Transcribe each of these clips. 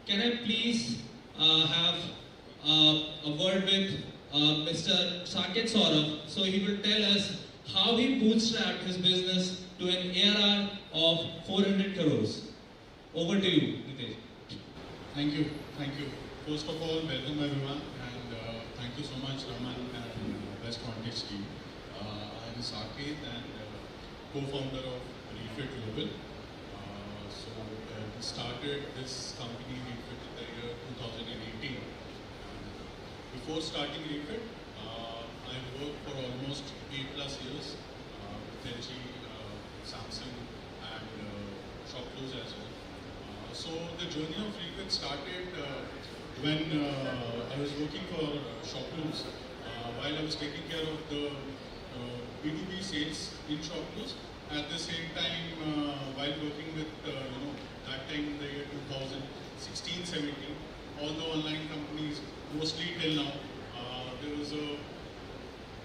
can I please have a word with Mr. Saket Saurabh, so he will tell us how he bootstrapped his business to an ARR of 400 crores. Over to you, Nitesh. Thank you. Thank you. First of all, welcome everyone, and thank you so much, Raman and Best Context team. I am Saket and co-founder of Refit Global. We started this company Refit in the year 2018. Before starting Refit, I worked for almost 8+ years with LG, Samsung, and ShopClose as well. So the journey of Refit started when I was working for ShopClose while I was taking care of the B2B sales in ShopClose. At the same time, while working with that time in the year 2016-17, all the online companies, mostly till now, there was a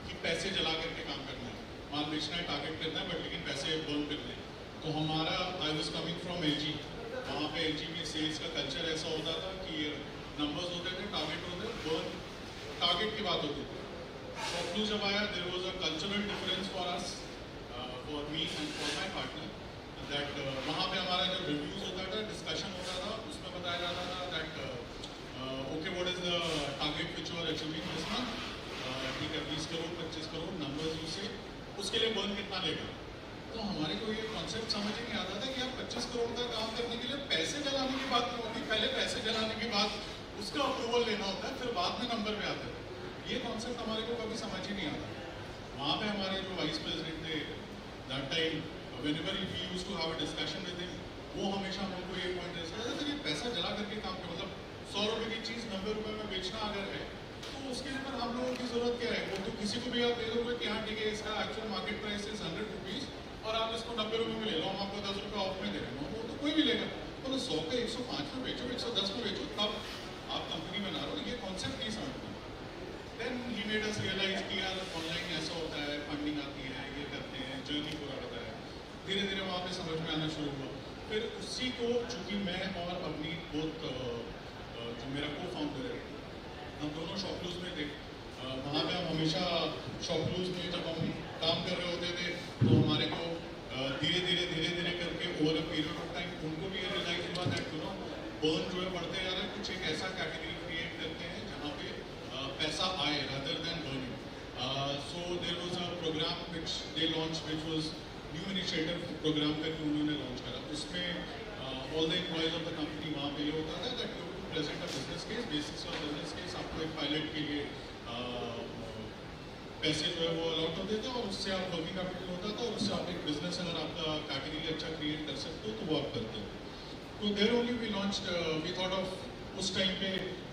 कि पैसे जला करके काम करना है, माल बेचना है, target करना है, बट लेकिन पैसे बर्न करने हैं. तो हमारा I was coming from LG. वहाँ पे एलजी में सेल्स का कल्चर ऐसा होता था कि नंबर्स होते थे, टारगेट होते थे, बर्न टारगेट की बात होती थी. ShopClose जब आया, there was a cultural difference for us, for me and for my partner, that वहाँ पे हमारा जब रिव्यूज होता था, डिस्कशन होता था, उसमें बताया जाता था that okay what is the target which you are achieving this month. ठीक है, 20 करोड़ 25 करोड़ नंबर्स उससे, उसके लिए बर्न कितना लेगा. तो हमारे को ये कॉन्सेप्ट समझ ही नहीं आता था कि आप 25 करोड़ का काम करने के लिए पैसे जलाने की बात क्यों होती. पहले पैसे जलाने के बाद उसका अप्रूवल लेना होता है, फिर बाद में नंबर पे आते हैं. ये कॉन्सेप्ट हमारे को कभी समझ ही नहीं आता. वहाँ पे हमारे जो वाइस प्रेसिडेंट थे that time, whenever we used to have a discussion with him, वो हमेशा हमको ये पॉइंट रेज करता था कि पैसा जला करके काम कर, मतलब 100 रुपये की चीज़ 90 रुपये में बेचना अगर है तो उसके ऊपर हम लोगों की जरूरत क्या है. वो तो किसी को भी आप दे दोगे कि हाँ ठीक है, इसका actual market price is 100 rupees और आप इसको 90 रुपये में ले लो, हम आपको 10 रुपये ऑफ में दे रहे हैं, वो तो कोई भी लेगा. तो 100 का 105 में बेचो, 110 में बेचो, तब आप कंपनी बना रहे हो. ये कॉन्सेप्ट नहीं समझते. Then he made us realize कि यार ऑनलाइन ऐसा होता है, फंडिंग आती है, ये करते हैं, जर्नी पूरा होता है. धीरे धीरे वहाँ पे समझ में आना शुरू हुआ. फिर उसी को, चूँकि मैं और अपनी बहुत जो मेरा को फाउंडर है, हम दोनों ShopClose में थे. वहाँ पे हम हमेशा ShopClose में जब हम काम कर रहे होते थे तो हमारे को धीरे धीरे करके over a period of time उनको भी ये रियलाइज हुआ दैट बर्न जो है बढ़ते जा रहा है. कुछ एक ऐसा कैटेगरी क्रिएट करते हैं जहाँ पे पैसा आए rather than burning. So there was a program which they launch, which was new initiative program करके उन्होंने लॉन्च करा. उसमें all the employees of the company, वहाँ पे ये होता था that you present a business case, basis of business case आपको एक पायलट के लिए पैसे जो है वो अलॉट होते थे और उससे आप वर्किंग कैपिटल होता था और उससे आप एक बिजनेस अगर आपका कैटेगरी अच्छा क्रिएट कर सकते हो तो वो आप करते हो. तो there only we launched, we thought of उस टाइम पे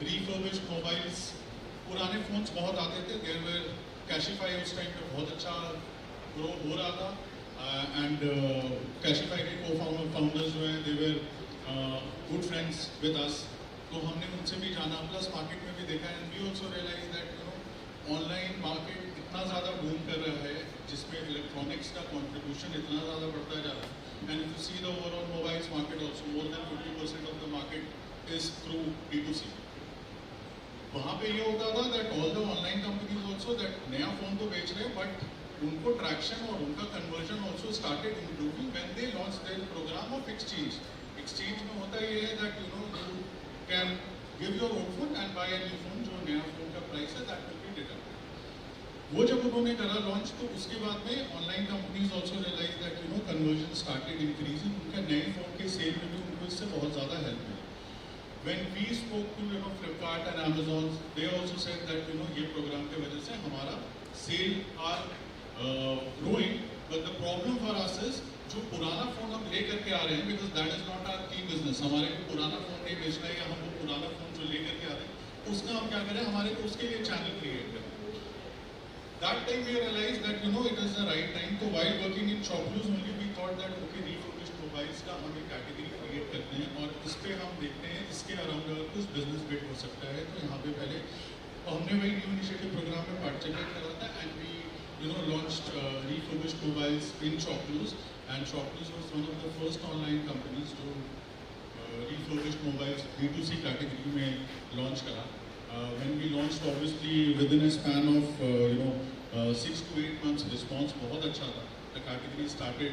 रिफर्बिश्ड मोबाइल्स, पुराने फोन्स बहुत आते थे. देयर वेर कैशिफाई उस टाइम पे बहुत अच्छा ग्रो हो रहा था. एंड कैशिफाई के को-फाउंडर्स जो हैं they were good friends with us. तो हमने उनसे भी जाना, प्लस मार्केट में भी देखा, and we also realise that online market इतना ज़्यादा बूम कर रहा है जिसमें इलेक्ट्रॉनिक्स का कॉन्ट्रीब्यूशन इतना ज़्यादा बढ़ता जा रहा है. And you see the overall mobiles market also more than 50% of the market is through B2C. वहाँ पे ये होता था that all the online companies also that नया फ़ोन तो बेच रहे हैं, बट उनको ट्रैक्शन और उनका conversion also started improving when they launch their program of exchange. Exchange में होता ये है that you can give your own phone and buy a new phone. जो नया फोन का प्राइस है दैट विल बी डिटरमाइंड. वो जब उन्होंने करा लॉन्च, तो उसके बाद में online companies also realise that conversion started increasing. उनका नए फोन के सेल में भी उनको इससे बहुत ज़्यादा हेल्प मिली. When we spoke to Flipkart and Amazon, they also said that ये प्रोग्राम के वजह से हमारा sale are growing, but the problem for us is जो पुराना फ़ोन हम ले करके आ रहे हैं, because that is not our key business. हमारे को पुराना फ़ोन नहीं बेचना है, या हम वो पुराना फ़ोन जो ले करके आ रहे हैं उसका हम क्या करें, हमारे को उसके लिए चैनल क्रिएट करें. That time we realized that it is the right time. So while working in ShopClose only, we thought that okay, refurbished mobiles का हम एक कैटेगरी क्रिएट करते हैं और इस पे हम देखते हैं इसके अराउंड अगर कुछ बिजनेस बिल्ड हो सकता है. तो यहाँ पे पहले तो हमने वही न्यू इनिशिएटिव प्रोग्राम में पार्टिसिपेट करा था and we launched refurbished mobiles in ShopClose, and ShopClose was one of the first online companies to refurbished mobiles B2C category में launch करा. When we launched, obviously within a span of 6 to 8 months, response बहुत अच्छा था. The category started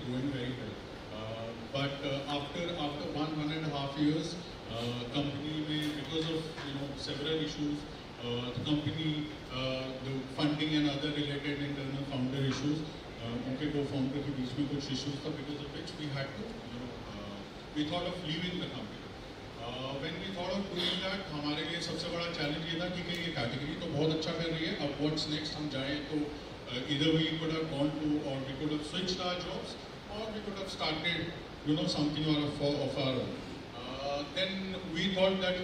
growing very well. But after 1.5 years, company में because of several issues, the company the funding and other related internal founder issues, उनके co-founder के बीच में कुछ issues था, because of which we had to we thought of leaving the company. When we thought of doing that, हमारे लिए सबसे बड़ा challenge ये था कि ये category तो बहुत अच्छा कर रही है, अब what's next हम जाएं तो either we could have gone to or we could have switched our jobs or we could have started something of our own. Then we thought that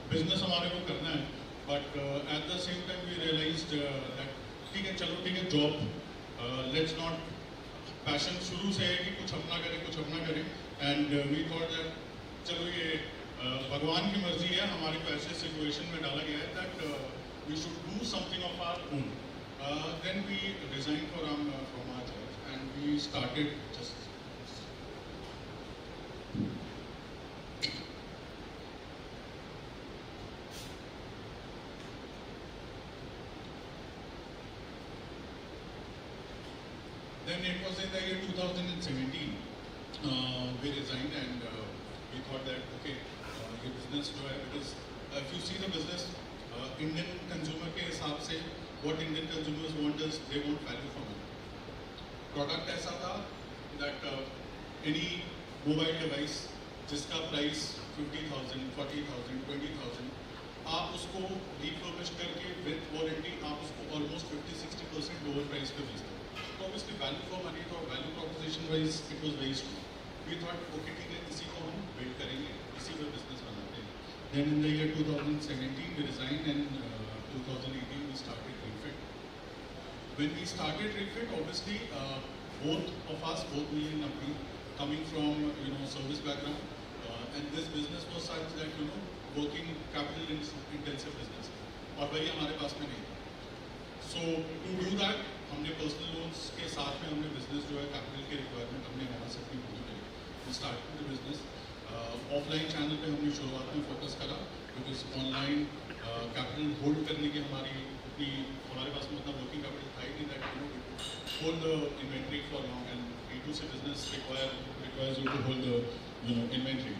business हमारे को करना है, but at the same time we realized that ठीक है job, let's not passion शुरू से है कि कुछ अपना करें एंड वी थॉट दैट चलो ये भगवान की मर्जी है, हमारे को ऐसे सिचुएशन में डाला गया है that we should do something of our own. Then we resign from our job and we started just Then it was in the year 2017, we resigned and we thought that okay, ये business जो है, because if you see the business, Indian consumer के हिसाब से what Indian consumers want is they want value for money. Product ऐसा था that any mobile device जिसका price 50,000, 40,000, 20,000, आप उसको refurbish करके with warranty आप उसको almost 50-60% lower price पे बेचते हो. Obviously value for money तो value proposition wise it was very strong. We thought okay ठीक है, इसी को हम build करेंगे, इसी पर business बनाते हैं. Then in the year 2017 we resigned and 2018 we started Refit. When we started Refit, obviously both of us, both me and Navneet, coming from service background, and this business was such that working capital intensive business और वही हमारे पास में नहीं था. So to do that हमने personal loans के साथ में हमने बिजनेस जो है कैपिटल के रिक्वायरमेंट हमने वहाँ से अपनी पूरी करी. We started the business. Offline channel पे हमने शुरुआत में फोकस करा बिकॉज ऑनलाइन कैपिटल होल्ड करने की हमारे पास में उतना वर्किंग कैपिटल था ही नहीं that hold the inventory for long and B2C business requires you to hold the inventory.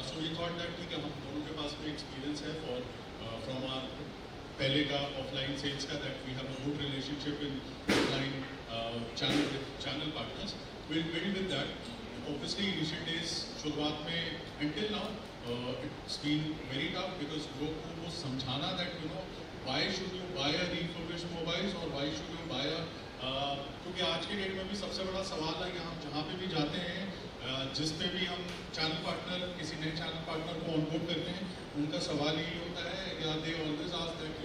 So we thought that ठीक है, हम दोनों के पास में एक्सपीरियंस है फॉर फ्रॉम आवर पहले का ऑफलाइन सेल्स का that we have a good relationship in offline channel partners. Will build with that. Obviously initial days शुरुआत में until now it's been very tough because लोग को वो समझाना that why should you buy a refurbished mobiles और why should you buy क्योंकि आज के डेट में भी सबसे बड़ा सवाल है कि हम जहाँ पे भी जाते हैं जिस पे भी हम चैनल पार्टनर किसी नए चैनल पार्टनर को ऑनबोर्ड करते हैं, उनका सवाल यही होता है या they always ask that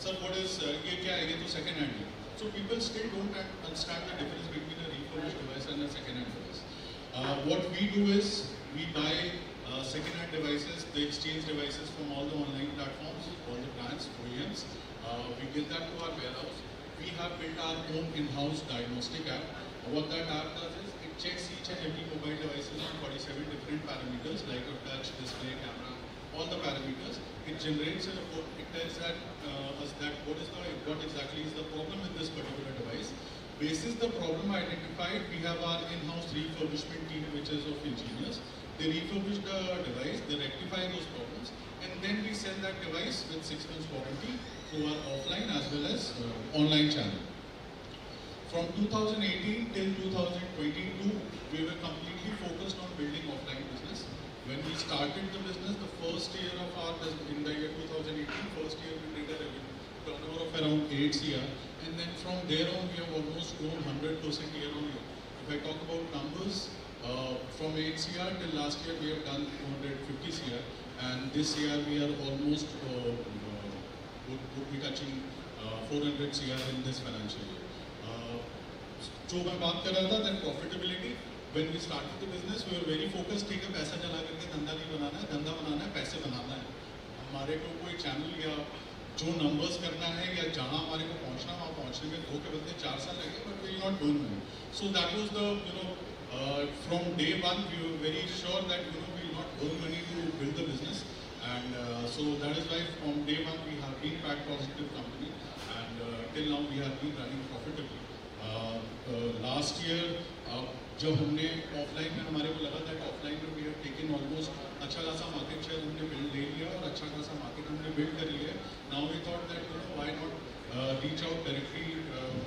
sir what is ये क्या है, ये तो सेकंड हैंड है. So people still don't understand the difference between a refurbished device and a second hand device. What we do is we buy second hand devices, they exchange devices from all the online platforms, all the brands, OEMs. We get that to our warehouse. We have built our own in-house diagnostic app. What that app does is it checks each and every mobile devices on 47 different parameters like a touch, display, camera, all the parameters. It generates a report. It tells us that what exactly is the problem with this particular device. Basis the problem identified, we have our in-house refurbishment team, which is of engineers. They refurbish the device, they rectify those problems, and then we sell that device with 6 months warranty through our offline as well as online channel. From 2018 till 2022, we were completely focused on building offline business. When we started the business, the first year of our business, in the year 2018, first year we did a revenue turnover of around 8 CR, and then from there on we have almost grown 100% year on year. If I talk about numbers, from 8 CR till last year we have done 250 CR, and this year we are almost would be touching 400 CR in this financial year. जो मैं बात कर रहा था then profitability, when we started the business we were very focused. ठीक है, पैसा चला करके धंधा नहीं बनाना है, धंधा बनाना है, पैसे बनाना है. हमारे को कोई चैनल या जो नंबर्स करना है या जहाँ हमारे को पहुँचना वहाँ पहुँचने में 2 के बदले 4 साल लगे, but we will not burn money. So that was the from day one, we were very sure that we will not burn money to build the business, and so that is why from day one we have been PAT positive company, and till now we have been running profitably. Last year, जब हमने offline में हमारे को लगा था कि offline में we have taken almost अच्छा खासा मार्केट शेयर हमने बिल्ड ले लिया और अच्छा खासा मार्केट हमने बिल्ड कर लिया है. Now we thought that why not reach out directly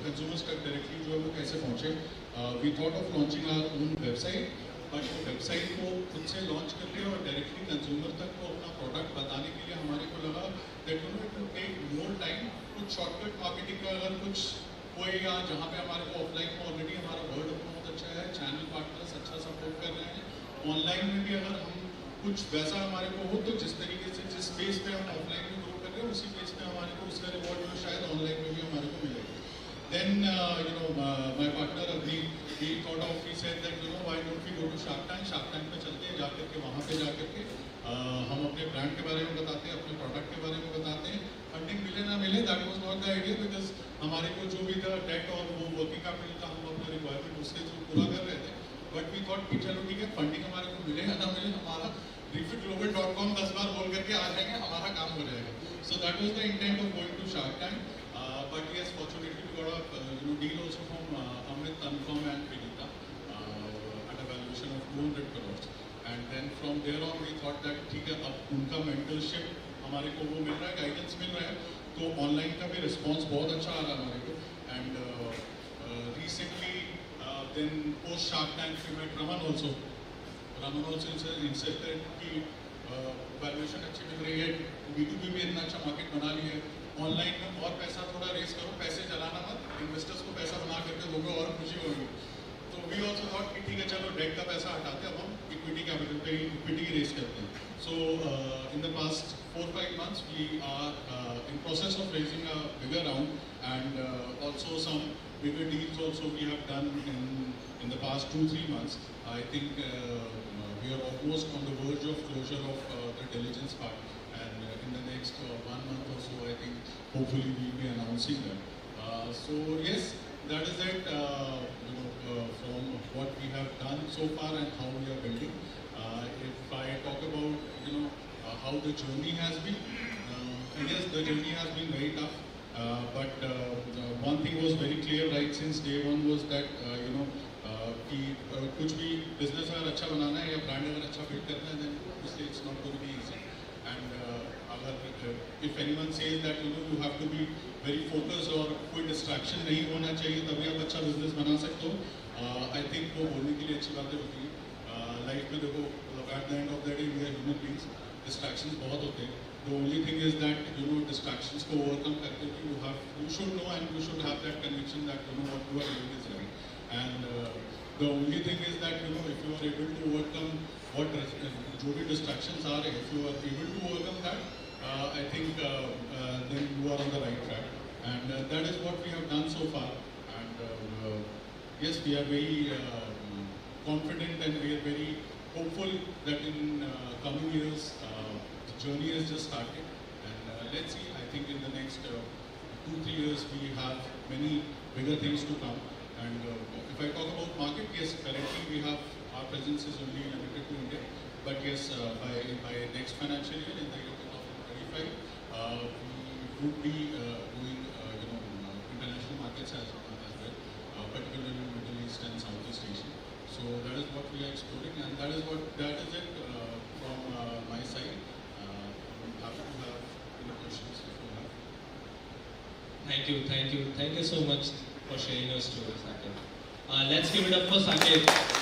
consumers तक डायरेक्टली जो है वो कैसे पहुँचे. We thought of launching our own website, but website को खुद से लॉन्च करके और डायरेक्टली कंज्यूमर तक को अपना प्रोडक्ट बताने के लिए हमारे को लगा that it will take more time. कुछ शॉर्टकट मार्केटिंग का अगर कुछ कोई या जहाँ पे हमारे को ऑफलाइन में ऑलरेडी हमारा वर्ड बहुत अच्छा है, चैनल पार्टनर्स अच्छा सपोर्ट कर रहे हैं, ऑनलाइन में भी अगर हम कुछ वैसा हमारे को हो तो जिस तरीके से जिस बेस पे हम ऑफलाइन में ग्रो कर रहे हैं उसी बेस पे हमारे को उसका रिवॉर्ड जो शायद ऑनलाइन में भी हमारे को मिलेगा. Then my partner Abhi, he thought of, he said that why don't we go to Shark Tank. Shark Tank पे चलते हैं, जाकर के वहाँ पे जाकर के हम अपने ब्रांड के बारे में बताते हैं, अपने प्रोडक्ट के बारे में बताते हैं. फंडिंग मिले ना मिले that was not the idea, because हमारे को जो भी था डेट और वो वर्किंग कैपिटल का हम अपना रिक्वायरमेंट उसके थ्रू पूरा कर रहे थे. बट वी थॉट कि चलो ठीक है, फंडिंग हमारे को मिले या ना मिले, हमारा refitglobal.com 10 बार बोल करके आ जाएंगे, हमारा काम हो जाएगा. So that was the intent of going to Shark Tank. But yes, fortunately we got a deal also from Amit Tanfirm and Vinita at a valuation of 200 crores. And then from there on we thought that ठीक है, अब उनका mentorship हमारे को वो मिल रहा है, guidance मिल रहा है, तो ऑनलाइन का भी रिस्पॉन्स बहुत अच्छा आ रहा है हमारे को. And recently then post Shark Tank we met Raman also. Raman also insisted कि वैल्यूएशन अच्छी मिल रही है, B2B भी इतना अच्छा मार्केट बना लिया है, ऑनलाइन में और पैसा थोड़ा रेस करो, पैसे जलाना मत, इन्वेस्टर्स को पैसा बना करके दोगे और खुशी होगी. तो वी ऑल्सो थॉट कि ठीक है चलो डेट का पैसा हटाते हैं, अब हम इक्विटी कैपिटल पे इक्विटी रेस करते हैं. So in the past 4-5 months we are in process of raising a bigger round, and also some bigger deals also we have done in the past 2-3 months. I think we are almost on the verge of closure of the diligence part, and in the next 1 month or so I think hopefully we will be announcing them. So yes, that is it from what we have done so far and how we are building. If I talk about how the journey has been, yes, the journey has been very tough, but one thing was very clear right since day one was that कि कुछ भी business अगर अच्छा बनाना है या brand अगर अच्छा build करना है, then obviously it's not going to be easy. And अगर if anyone says that you have to be very focused और कोई distraction नहीं होना चाहिए तभी आप अच्छा बिजनेस बना सकते हो, I think वो बोलने के लिए अच्छी बातें होती हैं. लाइफ में देखो, at the end of the day we are human beings, distractions बहुत होते हैं. The only thing is that distractions को overcome करके you should know and you should have that conviction that what you are doing is right. And the only thing is that if you are able to overcome what जो भी distractions are, if you are able to overcome that, I think then you are on the right track. And that is what we have done so far. And yes, we are very confident and we are very hopeful that in coming years the journey has just started. And let's see, I think in the next 2-3 years we have many bigger things to come. And if I talk about market, yes, currently we have our presence is only limited to India. But yes, by next financial year, in the year 2025, we would be doing international markets as well, particularly in Middle East and Southeast Asia. So that is what we are exploring, and that is it from my side. I'm happy to have any questions if you have. Thank you so much for sharing your story, Saket. Let's give it up for Saket.